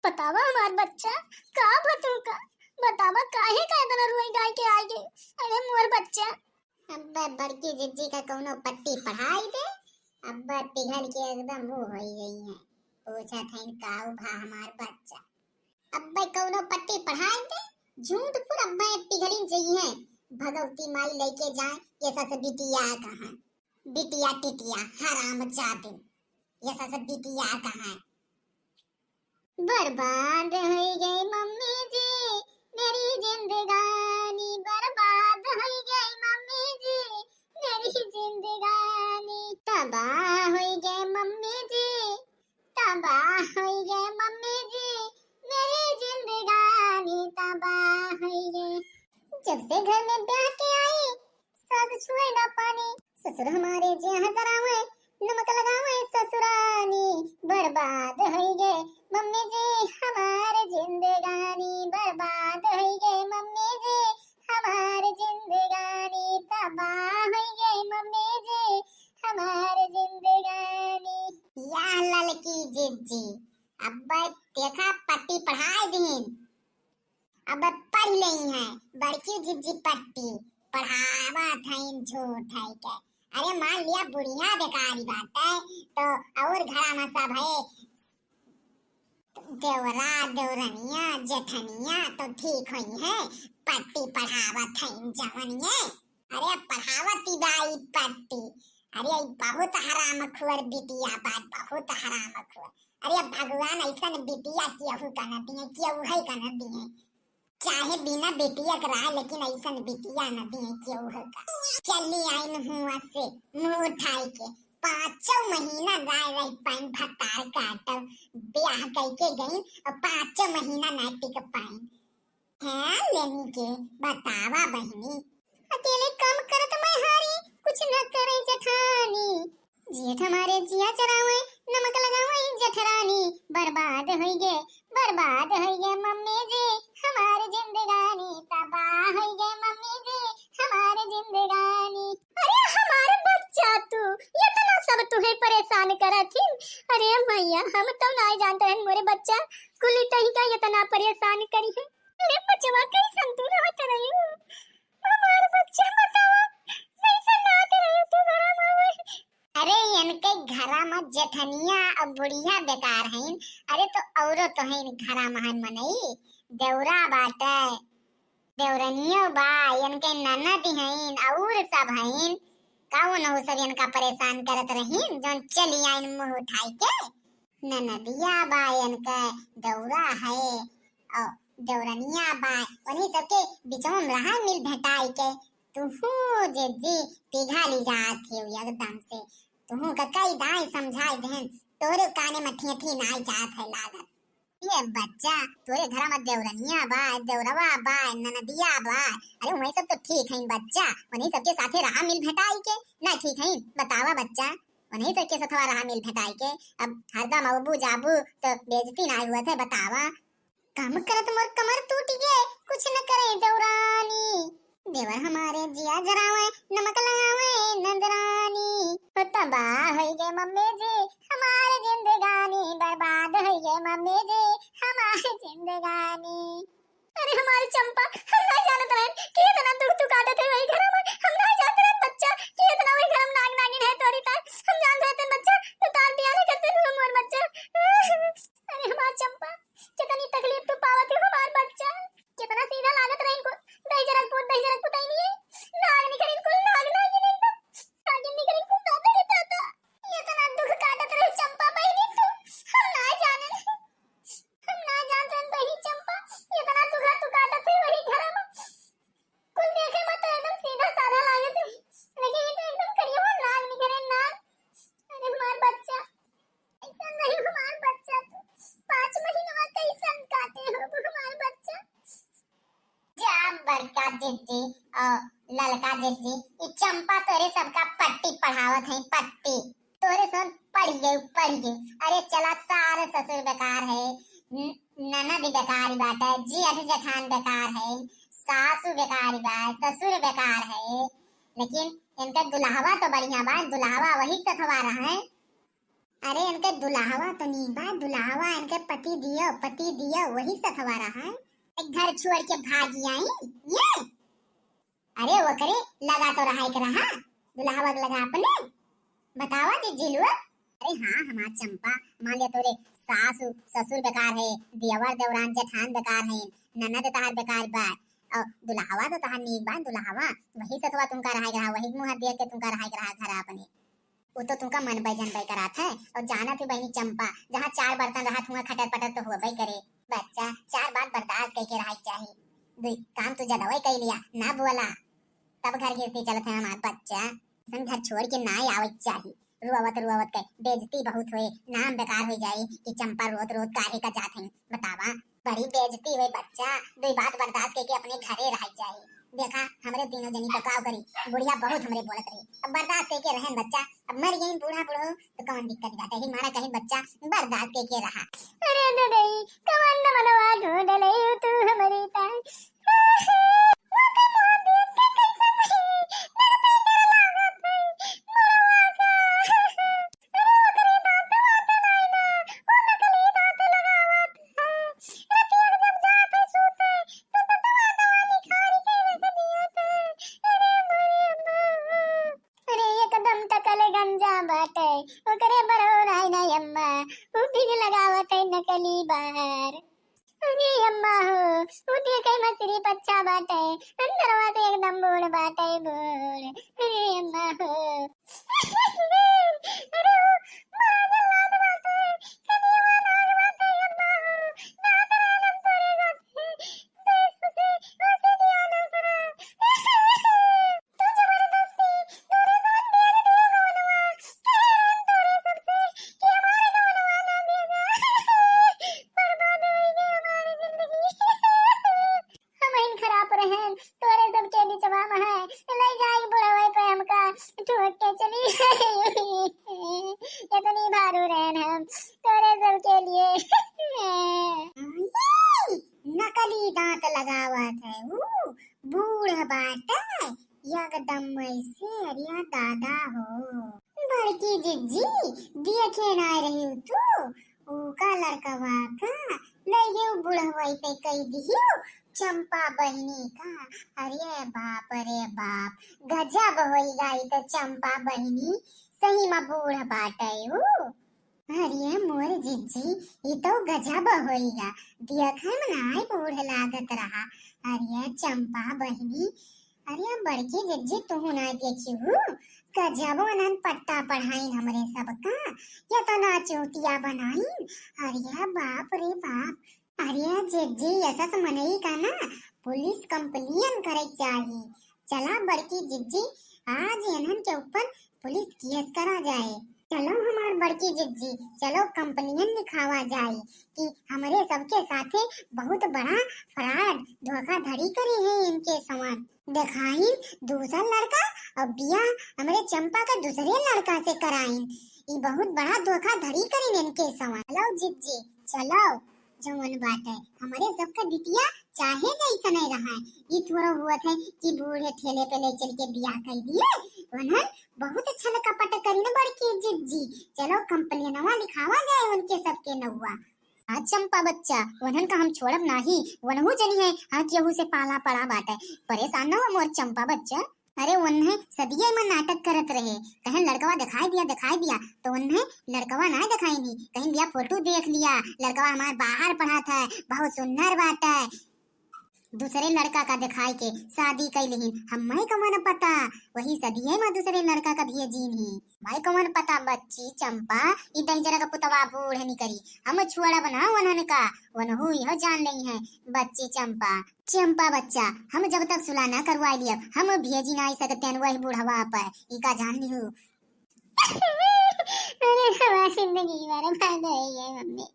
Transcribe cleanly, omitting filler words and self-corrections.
बतावा हमार बच्चा का बतू का बतावा काहे का इतना रोई गाय के आगे। अरे मोर बच्चा अब्बा बड़की जिज्जी का कौनो पट्टी पढ़ाई दे। अब्बा पिघल के एकदम वो हो गई है। पूछा था काऊ भा हमार बच्चा। अब्बा कौनो पट्टी पढ़ाई दे। झूठ पुर अब्बा पिघलिन चाहिए। भगवती माई लेके जाए ये सब बिटिया कहाँ। बिटिया टिटिया हराम जादू ये सब बिटिया कहाँ। बर्बाद हो गई मम्मी जी मेरी जिंदगानी। बर्बाद हो गई मम्मी जी मेरी जिंदगानी। तबाह हो गए मम्मी जी तबाह हो गए मम्मी जी मेरी जिंदगानी। तबाह हो गए जब से घर में ब्याह के आई सास छुए ना पानी। ससुर हमारे जहाँ करावे नमक लगावे ससुरानी। बर्बाद हो गए मम्मी जी हमारे जिंदगानी। बर्बाद हो गए मम्मी जी हमारे जिंदगानी। तबाह हो गए मम्मी जी हमारे जिंदगानी। या ललकी जिज्जी अब्बा देखा पट्टी पढ़ाई दीन। अब पढ़ रही है बड़की जिज्जी पट्टी पढ़ावा था झूठ है के। अरे मान लिया बुढ़िया बेकारी बात है तो और घरा में सब है देवरा देवरनिया जेठनिया तो ठीक हुई है। पट्टी पढ़ावत है जवनिया। अरे पढ़ावती बाई पट्टी। अरे बहुत हरामखोर बिटिया बात बहुत हरामखोर। अरे भगवान ऐसा बिटिया केहू कन दिए केहू है कन दिए। चाहे बिना बेटिया करा लेकिन ऐसा बिटिया न दिए केहू है का। चली आइन हुआ से मुंह उठाई के 5 महीना राय राय पाइन भटार काटव ब्याह करके गई और 5 महीना ना टिक पाइन है लेनी के। बतावा बहनी अकेले काम करत मैं हारी कुछ न करे जेठानी। जेठ हमारे जिया चरावे नमक लगावे जेठरानी। बर्बाद हो गए मम्मी जी हमारे जिंदगानी। तबाह हो गए मम्मी जी हमारे जिंदगानी। अरे हमारे बच्चा तू ये तो ना सब तुम्हें परेशान करत थी। अरे मैया हम तो ना जानते हैं मोरे बच्चा कुली तही का इतना परेशान करी है। अरे बचवा कैसन तू रहत रही हो हमारे बच्चा बतावा कैसे रहत रही तू घर में। अरे इनके घरा में जेठनिया और बुढ़िया बेकार हैं। अरे तो औरो तो है घरा महन मनई देवरा बाटे देवरनियो बा इनके ननद हैं और सब हैं। कौन हो सब इनका परेशान करत रहीन जोन चली आइन मुंह उठाई के। ननदिया बा इनके देवरा है और देवरनिया बा उन्हीं सबके बीचों में रहा मिल भेटाई के। तुहू जिज्जी पिघली जात है एकदम से। तुहू का कई दाई समझाई देन तोरे काने में ठेठी नाई जात है लागत। ये बच्चा तोरे घर में देवरनिया बा देवरवा बा ननदिया बा। अरे वही सब तो ठीक है बच्चा उन्हीं सबके साथे रहा मिल भेटाई के ना ठीक है। बतावा बच्चा उन्हीं सबके साथ रहा मिल भेटाई के। अब हरदम अबू जाबू तो बेइज्जती ना हुआ थे। बतावा काम करत मोर कमर टूट गए कुछ न करे देवरानी। देवर हमारे जिया जरावे नमक लगावे नंदरानी। तबाह हो गए मम्मी जी हमारे जिंदगानी। बर्बाद हो गए मम्मी जी हमारे जिंदगानी। अरे हमारी चंपा हम नहीं जानत रहे कि इतना दुख तू काटत है वही घर में। हम नहीं जानते रहे बच्चा कि इतना वही घर में नाग नागिन है तोरी तार। हम जानते थे बच्चा तो तार बियाह नहीं करते तू मोर बच्चा। अरे हमार चंपा कितनी तकलीफ तू पावत है हमार बच्चा। कितना सीधा लागत रहे इनको दही जरक पुत ही नहीं नाग निकल इनको नाग नागिन एकदम नागिन निकल इनको दादा रे दादा। इतना दुख काटत रहे चंपा बहनी तू हम ना जाने हम ना जानते बहनी चंपा इतना दुख तू काटत है वही घर में। कुल देखे मत एकदम सीधा साधा लागत है लेकिन ये तो एकदम करियो नाग निकले नाग। अरे हमार बच्चा ऐसा नहीं हमार बच्चा तू 5 महीना कैसन काटे हो हमार बच्चा। जा बड़का जिज्जी और ललका जिज्जी ये चंपा तोरे सबका पट्टी पढ़ावत है पट्टी। तोरे सब पढ़ गई। अरे चला सारे ससुर बेकार है ननद बेकार बात है जेठ जेठान बेकार है सासू बेकार बा ससुर बेकार है। लेकिन इनका दुल्हावा तो बढ़िया बा दुल्हावा वही सथवा रहा है। अरे इनके दुल्हावा तो नहीं बा, दुल्हावा इनके पति दियो वही सखवा रहा है। एक घर छोड़ के भागी आई ये। अरे वो करे लगा तो रहा एक रहा दुल्हावा लगा अपने बतावा जिलुआ। अरे हाँ हमार चंपा, मान लिया तोरे सास ससुर बेकार है, देवर देवरान जेठान बेकार है, ननद तहार बेकार बा, और दुल्हावा तो तहार नीक बा। दुल्हावा वही सखवा तुमका रहा वही मुंह देख के तुमका रहा घर अपने। वो तो तुमका मन बैजन बै करात है। और जाना थी बहनी चंपा, जहाँ चार बर्तन रहा तुमका खटर पटर तो हुआ करे। बच्चा चार बात बर्दाश्त करके रहा चाहिए। दुई काम तू जदवाई कर लिया ना बोला तब घर गिरती चलत है हमार बच्चा। घर छोड़ के ना आवे चाहिए। रुआवत के बेइज्जती बहुत हुए, नाम बेकार हो जाए कि चंपा रोत रोत काहे का जात है। बतावा बड़ी बेइज्जती हुई बच्चा। दुई बात बर्दाश्त करके अपने घरे रह जाए। देखा हमरे तीनों जनी तो काव करी, बुढ़िया बहुत हमरे बोलत रही। अब बर्दाश्त करके रहन बच्चा। अब मर गई बूढ़ा तो कौन दिक्कत बाटे ही मारा कहीं बच्चा बर्दाश्त करके रहा। अरे ददई कवन न मनवा ढूंढ लई तू हमारी ताई। ओकरे बरोराई ना अम्मा उठी लगावत है नकली बार। अरे अम्मा हो उठी कई मछली पच्चा बाटे अंदरवा से एकदम बूढ़ बाटे बूढ़। अरे अम्मा हो अरे वो बड़ा जल्लाद बाटे कनिया नाग बाटे अम्मा हो ना तेरा नम तोरे जाते देश से वैसे दिया ना तेरा तू जबरदस्ती तोरे साथ बेद दिया गोलवा तोरे सबसे कि हमारे गोलवा ना देगा बर्बाद होएगी हमारी जिंदगी। हम इन खराब रहन तोरे सबके बिचवा में है ले जाई बुढ़ावे पे हमका ठोक के चली इतनी भारू रहन हम तोरे सबके लिए। नकली दांत लगावत है वो बूढ़ बाटा एकदम ऐसे। अरिया दादा हो बड़की जिज्जी देखे ना रही तू का लड़कवा का नहीं बुढ़वाई पे कही दियो चंपा बहनी का। अरे बाप गजब होई गई तो चंपा बहनी सही में बूढ़ बाटे हो। अरे मोर जिज्जी ये तो गजब होईगा देखे में नाई बूढ़ लागत रहा। अरे चंपा बहनी अरे बड़की जिज्जी तू ना देखी हूँ गजब नन पट्टा पढ़ाई हमरे सबका या तो ना चोटिया बनाई। अरे बाप रे बाप। अरे जिज्जी ऐसा तो मनई का ना पुलिस कंप्लेन करे चाहिए। चला बड़की जिज्जी आज इन्हन के ऊपर पुलिस केस करा जाए। चलो हमार बड़की जिज्जी चलो कंप्लेन लिखावा जाए कि हमारे सबके साथे बहुत बड़ा फ्रॉड धोखाधड़ी करी है इनके समान। दिखाई दूसरा लड़का और बिया हमारे चंपा का दूसरे लड़का से कराइन। ये बहुत बड़ा धोखाधड़ी करी इनके समान। चलो जिज्जी चलो जवन बात है हमारे सबका बिटिया चाहे जैसा नहीं रहा है। ये थोड़ा हुआ था कि बूढ़े ठेले पे ले चल के बियाह कर दिए उन्हें बहुत अच्छा लगा पट करी ना बड़की जिज्जी। चलो कंप्लेनवा लिखावा जाए उनके सबके नौवा। आज चंपा बच्चा वनन का हम छोड़ब नहीं वनहु जनी है हाँ केहू से पाला पड़ा बाटे परेशान न हो मोर चंपा बच्चा। अरे उन्हें सदिये में नाटक करत रहे कहीं लड़कवा दिखाई दिया तो उन्हें लड़कवा ना दिखाई नहीं कहीं बिया फोटो देख लिया लड़कवा हमारे बाहर पढ़ा था बहुत सुंदर बात है दूसरे लड़का का दिखाई के शादी कर ली हम कौन पता वही सदिये में दूसरे लड़का का भेजी नहीं भाई कौन पता। बच्ची चंपा इधर जरा का पुतवा बूढ़ नहीं करी हम छुआड़ा बना उन्होंने का वनहु यह जान नहीं है। बच्ची चंपा बच्चा हम जब तक सुलह न करवा लिया हम भेजी ना सकते वही बूढ़वा पर इका जान ली हूँ। अरे हमारी जिंदगी बर्बाद हो गई है मम्मी।